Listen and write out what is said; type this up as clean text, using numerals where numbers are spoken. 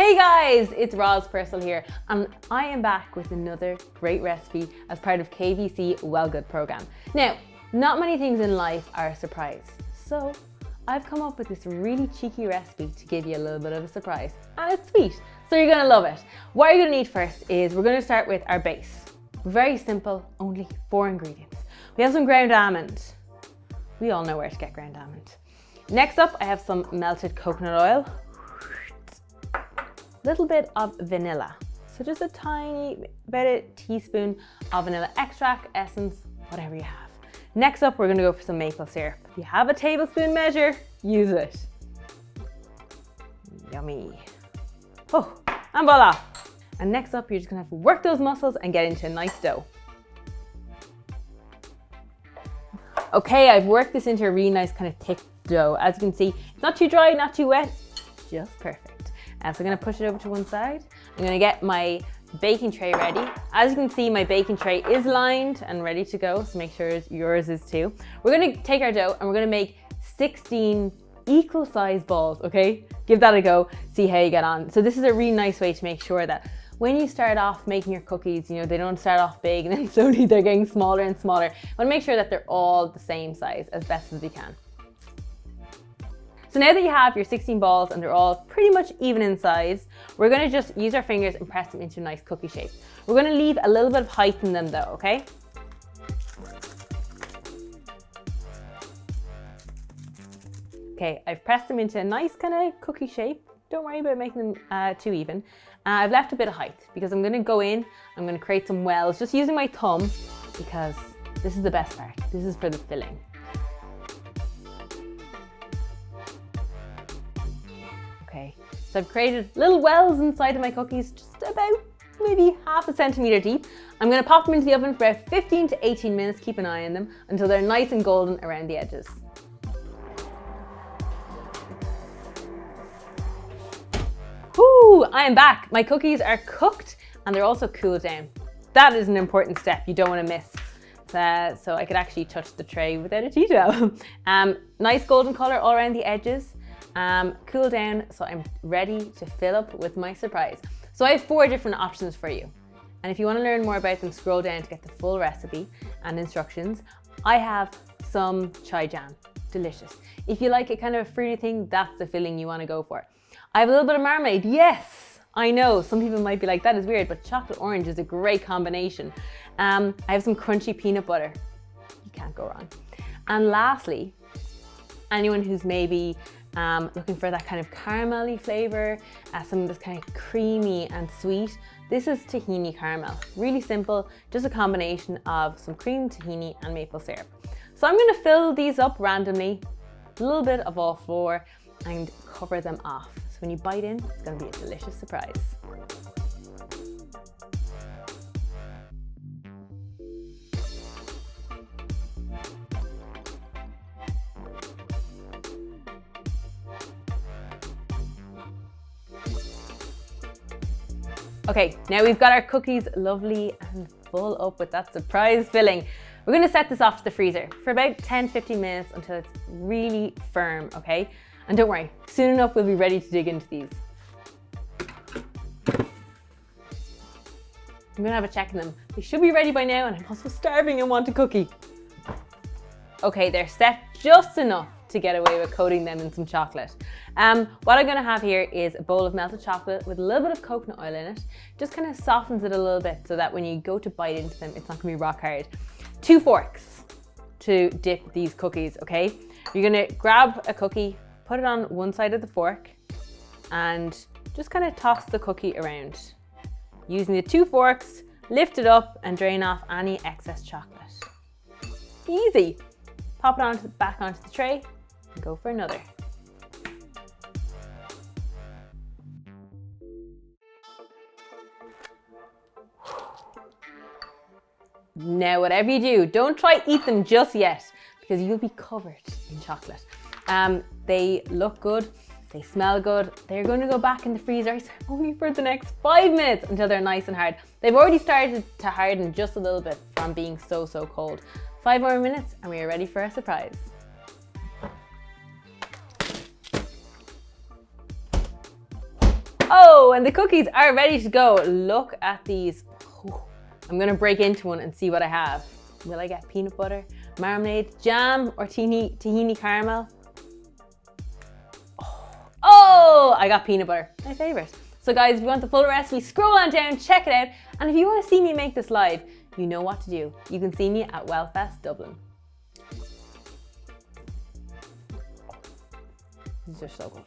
Hey guys, it's Roz Purcell here, and I am back with another great recipe as part of KBC WellGood program. Now, not many things in life are a surprise, so I've come up with this really cheeky recipe to give you a little bit of a surprise, and it's sweet, so you're gonna love it. What you're gonna need first is we're gonna start with our base. Very simple, only 4 ingredients. We have some ground almond. We all know where to get ground almond. Next up, I have some melted coconut oil. Little bit of vanilla. So just a tiny, about a teaspoon of vanilla extract, essence, whatever you have. Next up, we're gonna go for some maple syrup. If you have a tablespoon measure, use it. Yummy. Oh, and voila. And next up, you're just gonna have to work those muscles and get into a nice dough. Okay, I've worked this into a really nice kind of thick dough. As you can see, it's not too dry, not too wet, just perfect. So I'm gonna push it over to one side. I'm gonna get my baking tray ready. As you can see, my baking tray is lined and ready to go, so make sure yours is too. We're gonna take our dough and we're gonna make 16 equal size balls, okay? Give that a go, see how you get on. So this is a really nice way to make sure that when you start off making your cookies, you know, they don't start off big and then slowly they're getting smaller and smaller. You wanna make sure that they're all the same size as best as we can. So now that you have your 16 balls and they're all pretty much even in size, we're gonna just use our fingers and press them into a nice cookie shape. We're gonna leave a little bit of height in them though, okay? Okay, I've pressed them into a nice kind of cookie shape. Don't worry about making them too even. I've left a bit of height because I'm gonna go in, I'm gonna create some wells just using my thumb because this is the best part. This is for the filling. Okay, so I've created little wells inside of my cookies, just about maybe half a centimeter deep. I'm gonna pop them into the oven for about 15 to 18 minutes, keep an eye on them until they're nice and golden around the edges. Whoo, I am back. My cookies are cooked and they're also cooled down. That is an important step you don't wanna miss. So I could actually touch the tray without a tea towel. Nice golden color all around the edges. Cool down, so I'm ready to fill up with my surprise. So I have 4 different options for you. And if you want to learn more about them, scroll down to get the full recipe and instructions. I have some chai jam, delicious. If you like a kind of a fruity thing, that's the filling you want to go for. I have a little bit of marmalade, yes! I know, some people might be like, that is weird, but chocolate orange is a great combination. I have some crunchy peanut butter. You can't go wrong. And lastly, anyone who's maybe looking for that kind of caramelly flavor, something that's kind of creamy and sweet. This is tahini caramel. Really simple, just a combination of some cream, tahini, and maple syrup. So I'm gonna fill these up randomly, a little bit of all 4, and cover them off. So when you bite in, it's gonna be a delicious surprise. Okay, now we've got our cookies lovely and full up with that surprise filling. We're gonna set this off to the freezer for about 10-15 minutes until it's really firm, okay? And don't worry, soon enough we'll be ready to dig into these. I'm gonna have a check on them. They should be ready by now, and I'm also starving and want a cookie. Okay, they're set just enough to get away with coating them in some chocolate. What I'm gonna have here is a bowl of melted chocolate with a little bit of coconut oil in it. Just kind of softens it a little bit so that when you go to bite into them, it's not gonna be rock hard. 2 forks to dip these cookies, okay? You're gonna grab a cookie, put it on one side of the fork, and just kind of toss the cookie around. Using the 2 forks, lift it up and drain off any excess chocolate. Easy. Pop it back onto the tray and go for another. Now, whatever you do, don't try eat them just yet because you'll be covered in chocolate. They look good, they smell good. They're going to go back in the freezer only for the next 5 minutes until they're nice and hard. They've already started to harden just a little bit from being so cold. 5 more minutes and we are ready for our surprise. Oh, Oh, and the cookies are ready to go. Look at these. I'm gonna break into one and see what I have. Will I get peanut butter, marmalade, jam, or tahini caramel? Oh, I got peanut butter, my favorite. So guys, if you want the full recipe, scroll on down, check it out. And if you want to see me make this live, you know what to do. You can see me at Wellfest Dublin. These are so good.